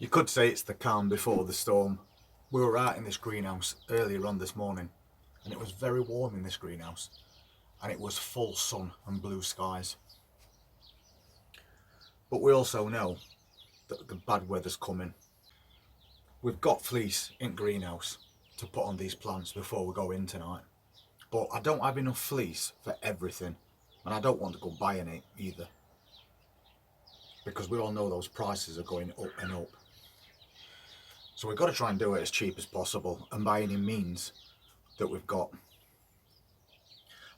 You could say it's the calm before the storm. We were out in this greenhouse earlier on this morning and it was very warm in this greenhouse and it was full sun and blue skies. But we also know that the bad weather's coming. We've got fleece in greenhouse to put on these plants before we go in tonight. But I don't have enough fleece for everything and I don't want to go buying it either. Because we all know those prices are going up and up. So we've got to try and do it as cheap as possible and by any means that we've got.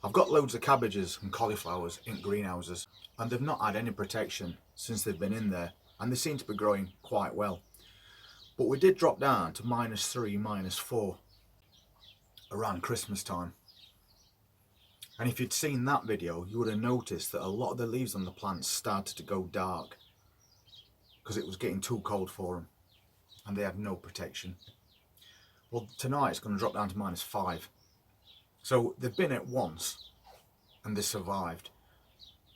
I've got loads of cabbages and cauliflowers in greenhouses and they've not had any protection since they've been in there and they seem to be growing quite well. But we did drop down to -3, -4 around Christmas time. And if you'd seen that video, you would have noticed that a lot of the leaves on the plants started to go dark because it was getting too cold for them and they had no protection. Well, tonight it's going to drop down to -5. So they've been it once and they survived.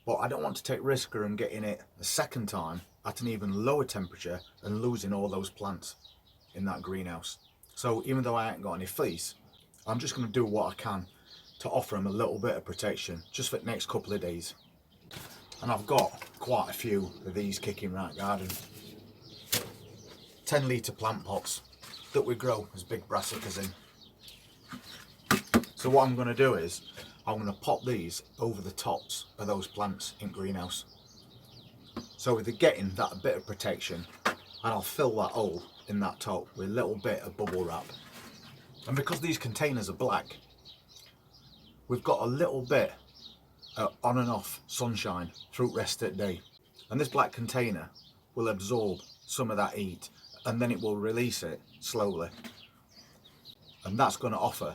But I don't want to take risk and getting it a second time at an even lower temperature and losing all those plants in that greenhouse. So even though I ain't got any fleece, I'm just going to do what I can to offer them a little bit of protection just for the next couple of days. And I've got quite a few of these kicking around the garden. 10-litre plant pots that we grow as big brassicas in. So what I'm going to do is I'm going to pop these over the tops of those plants in greenhouse. So they're getting that bit of protection and I'll fill that hole in that top with a little bit of bubble wrap. And because these containers are black, we've got a little bit of on and off sunshine through the rest of the day. And this black container will absorb some of that heat and then it will release it slowly. And that's going to offer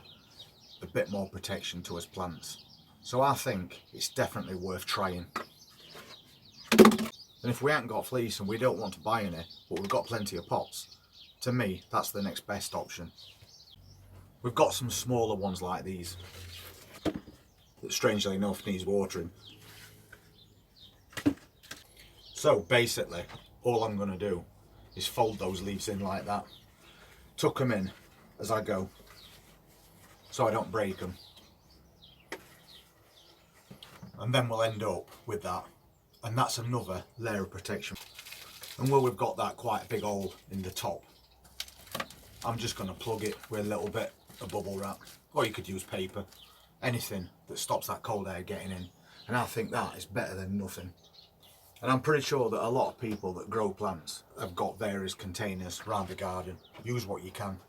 a bit more protection to us plants. So I think it's definitely worth trying. And if we haven't got fleece and we don't want to buy any, but we've got plenty of pots, to me that's the next best option. We've got some smaller ones like these that strangely enough needs watering. So basically all I'm going to do is fold those leaves in like that, tuck them in as I go so I don't break them, and then we'll end up with that, and that's another layer of protection. And where we've got that quite a big hole in the top, I'm just going to plug it with a little bit of bubble wrap, or you could use paper, anything that stops that cold air getting in, and I think that is better than nothing. And I'm pretty sure that a lot of people that grow plants have got various containers around the garden. Use what you can.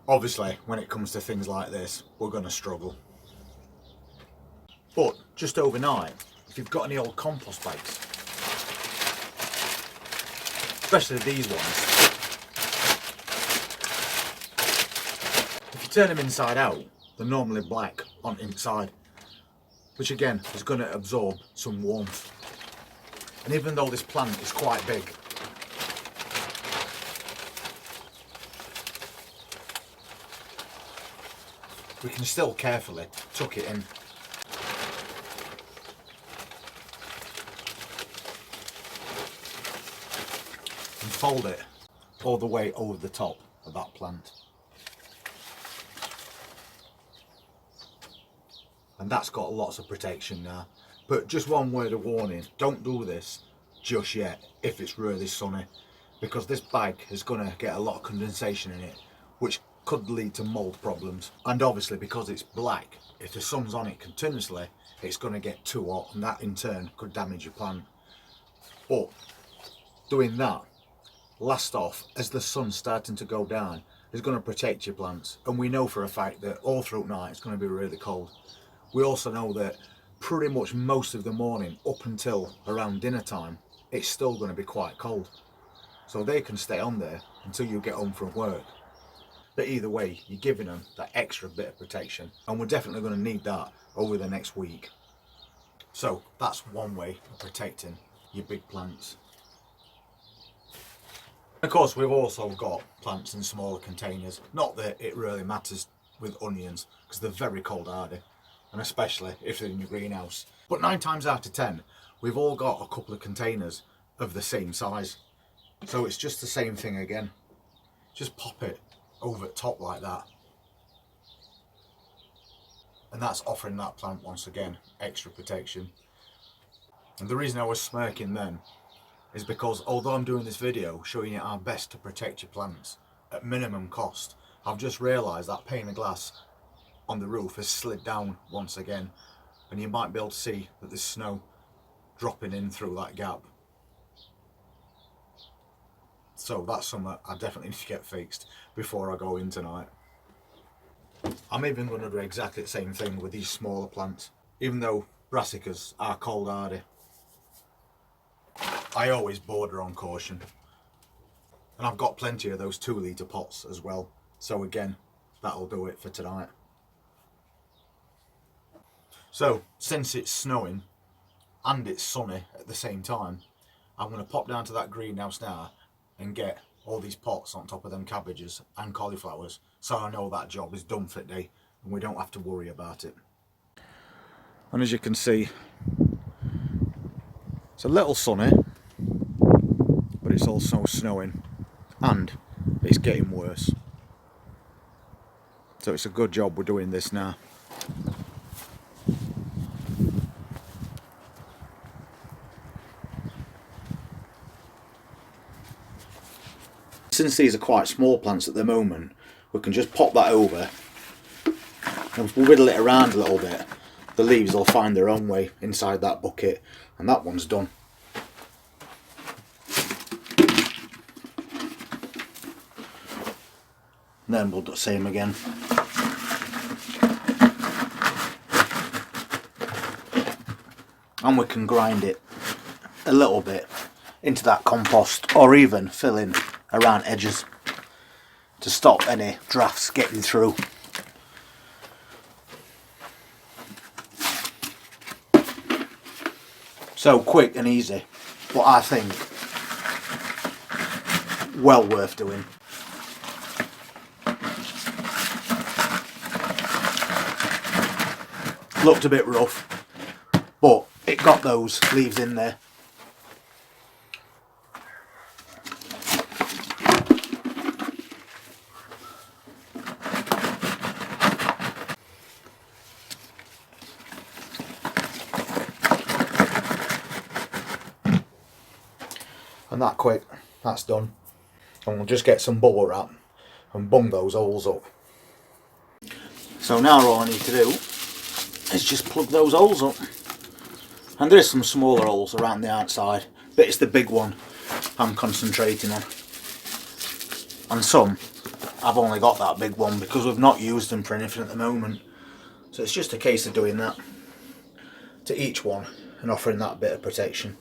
Obviously, when it comes to things like this, we're going to struggle. But just overnight, if you've got any old compost bags, especially these ones, if you turn them inside out, they're normally black on inside, which again is going to absorb some warmth. And even though this plant is quite big, we can still carefully tuck it in. And fold it all the way over the top of that plant. And that's got lots of protection now. But just one word of warning, don't do this just yet if it's really sunny, because this bag is going to get a lot of condensation in it, which could lead to mould problems. And obviously because it's black, if the sun's on it continuously, it's going to get too hot and that in turn could damage your plant. But doing that last off as the sun's starting to go down is going to protect your plants. And we know for a fact that all through night it's going to be really cold. We also know that pretty much most of the morning up until around dinner time it's still going to be quite cold, so they can stay on there until you get home from work. But either way, you're giving them that extra bit of protection, and we're definitely going to need that over the next week. So that's one way of protecting your big plants. Of course, we've also got plants in smaller containers. Not that it really matters with onions because they're very cold hardy, and especially if they're in your greenhouse. But 9 times out of 10, we've all got a couple of containers of the same size. So it's just the same thing again. Just pop it over the top like that. And that's offering that plant once again extra protection. And the reason I was smirking then is because although I'm doing this video showing you our best to protect your plants at minimum cost, I've just realised that pane of glass on the roof has slid down once again, and you might be able to see that there's snow dropping in through that gap. So that's something I definitely need to get fixed before I go in tonight. I'm even going to do exactly the same thing with these smaller plants. Even though brassicas are cold hardy, I always border on caution. And I've got plenty of those 2 litre pots as well. So again, that'll do it for tonight. So since it's snowing and it's sunny at the same time, I'm going to pop down to that greenhouse now and get all these pots on top of them cabbages and cauliflowers, so I know that job is done for the day and we don't have to worry about it. And as you can see, it's a little sunny, but it's also snowing and it's getting worse. So it's a good job we're doing this now. Since these are quite small plants at the moment, we can just pop that over and whittle it around a little bit. The leaves will find their own way inside that bucket, and that one's done. And then we'll do the same again. And we can grind it a little bit into that compost, or even fill in around edges to stop any drafts getting through. So quick and easy, but I think well worth doing. Looked a bit rough, but it got those leaves in there. And that quick, that's done. And we'll just get some bubble wrap and bung those holes up. So now all I need to do is just plug those holes up. And there is some smaller holes around the outside, but it's the big one I'm concentrating on. And some, I've only got that big one because we've not used them for anything at the moment. So it's just a case of doing that to each one and offering that bit of protection.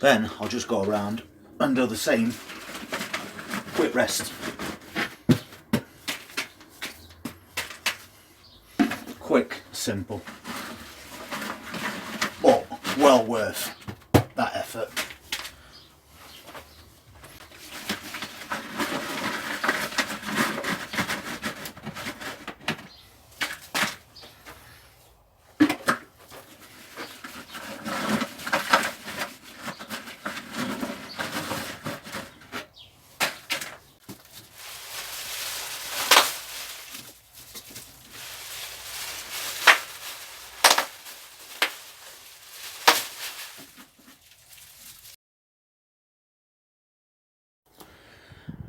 Then I'll just go around and do the same. Quick rest. Quick, simple. But well worth that effort.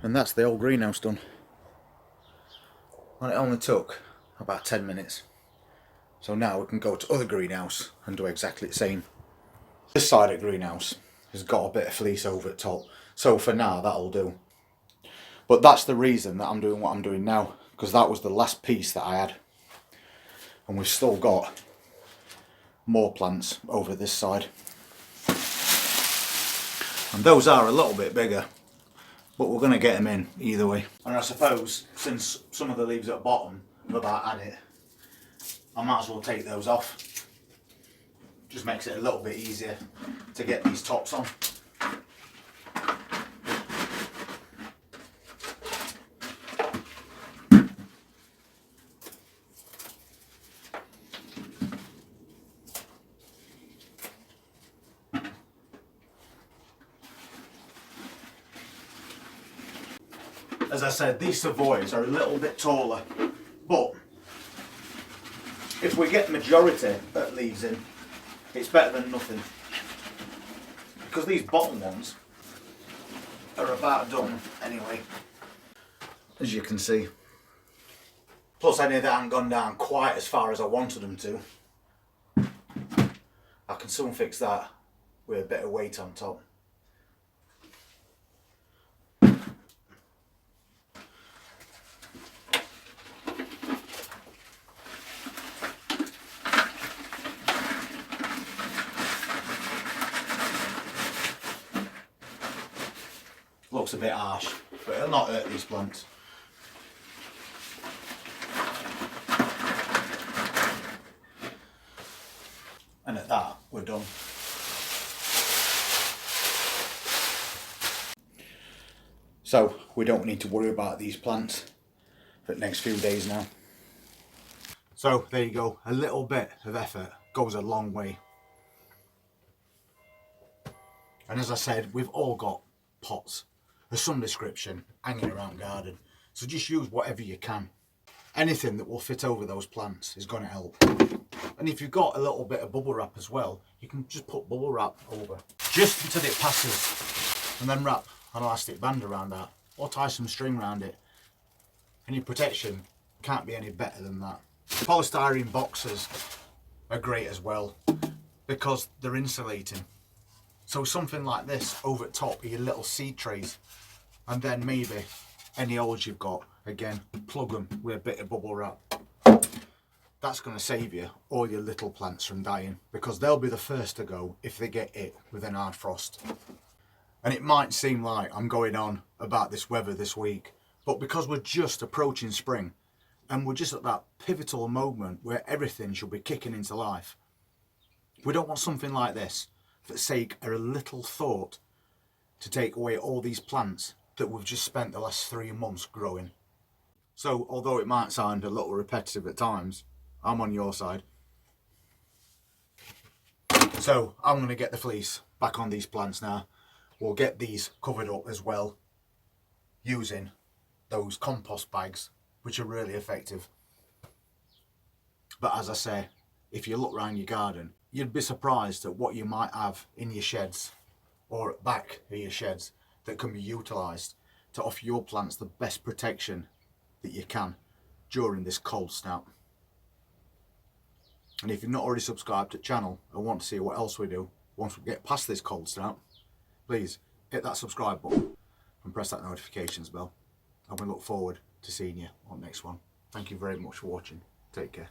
And that's the old greenhouse done. And it only took about 10 minutes. So now we can go to other greenhouse and do exactly the same. This side of greenhouse has got a bit of fleece over the top, so for now that'll do. But that's the reason that I'm doing what I'm doing now, because that was the last piece that I had. And we've still got more plants over this side. And those are a little bit bigger, but we're going to get them in either way. And I suppose since some of the leaves at the bottom have about had it, I might as well take those off. Just makes it a little bit easier to get these tops on. As I said, these Savoys are a little bit taller, but if we get majority that leaves in, it's better than nothing. Because these bottom ones are about done anyway, as you can see. Plus any that haven't gone down quite as far as I wanted them to. I can soon fix that with a bit of weight on top. Looks a bit harsh, but it'll not hurt these plants. And at that, we're done. So, we don't need to worry about these plants for the next few days now. So, there you go. A little bit of effort goes a long way. And as I said, we've all got pots of some description hanging around garden. So just use whatever you can. Anything that will fit over those plants is going to help. And if you've got a little bit of bubble wrap as well, you can just put bubble wrap over. Just until it passes. And then wrap an elastic band around that. Or tie some string around it. And your protection can't be any better than that. Polystyrene boxes are great as well, because they're insulating. So something like this over the top of your little seed trays, and then maybe any holes you've got, again, plug them with a bit of bubble wrap. That's going to save you all your little plants from dying, because they'll be the first to go if they get hit with an hard frost. And it might seem like I'm going on about this weather this week, but because we're just approaching spring, and we're just at that pivotal moment where everything should be kicking into life, we don't want something like this, for the sake of a little thought, to take away all these plants that we've just spent the last 3 months growing. So, although it might sound a little repetitive at times, I'm on your side. So, I'm going to get the fleece back on these plants now. We'll get these covered up as well, using those compost bags, which are really effective. But as I say, if you look around your garden, you'd be surprised at what you might have in your sheds or at back of your sheds that can be utilised to offer your plants the best protection that you can during this cold snap. And if you've not already subscribed to the channel and want to see what else we do once we get past this cold snap, please hit that subscribe button and press that notifications bell. And we look forward to seeing you on the next one. Thank you very much for watching. Take care.